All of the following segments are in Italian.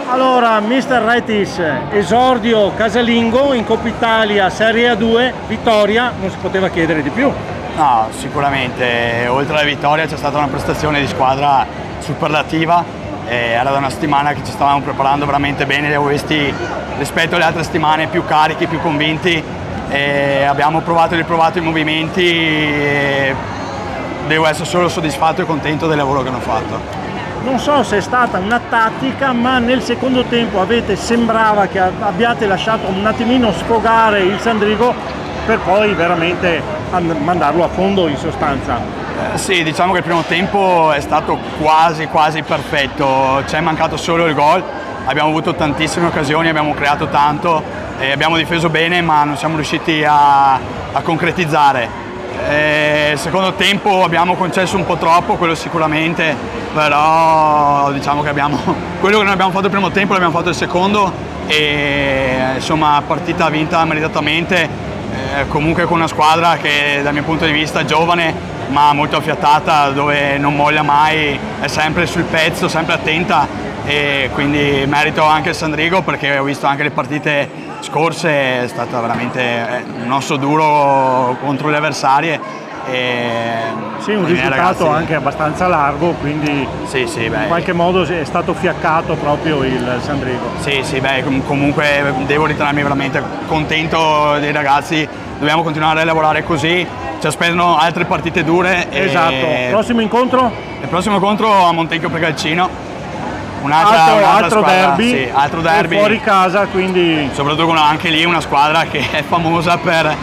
Allora, Mister Retis, esordio casalingo in Coppa Italia Serie A2, vittoria, non si poteva chiedere di più. No, sicuramente, oltre alla vittoria c'è stata una prestazione di squadra superlativa, era da una settimana che ci stavamo preparando veramente bene, li avevo visti rispetto alle altre settimane più carichi, più convinti, e abbiamo provato e riprovato i movimenti e devo essere solo soddisfatto e contento del lavoro che hanno fatto. Non so se è stata una tattica, ma nel secondo tempo sembrava che abbiate lasciato un attimino sfogare il Sandrigo per poi veramente mandarlo a fondo in sostanza. Sì, diciamo che il primo tempo è stato quasi perfetto, ci è mancato solo il gol, abbiamo avuto tantissime occasioni, abbiamo creato tanto, abbiamo difeso bene ma non siamo riusciti a concretizzare. Il secondo tempo abbiamo concesso un po' troppo, quello sicuramente, però diciamo che quello che non abbiamo fatto il primo tempo l'abbiamo fatto il secondo e insomma partita vinta meritatamente, comunque con una squadra che dal mio punto di vista è giovane ma molto affiatata, dove non molla mai, è sempre sul pezzo, sempre attenta, e quindi merito anche il Sandrigo perché ho visto anche le partite scorse, è stato veramente un osso duro contro le avversarie. Sì, un risultato anche abbastanza largo, quindi in qualche modo è stato fiaccato proprio il Sandrigo. Sì, comunque devo ritenermi veramente contento dei ragazzi, dobbiamo continuare a lavorare così, ci aspettano altre partite dure. Esatto, prossimo incontro? Il prossimo incontro a Montecchio Pregalcino. Altro squadra, derby, sì, altro derby fuori casa, quindi soprattutto con anche lì una squadra che è famosa per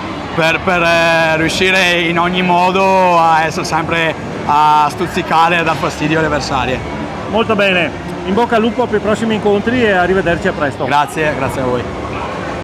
riuscire in ogni modo a essere sempre a stuzzicare e a dar fastidio alle avversarie. Molto bene, in bocca al lupo per i prossimi incontri e arrivederci a presto. Grazie a voi.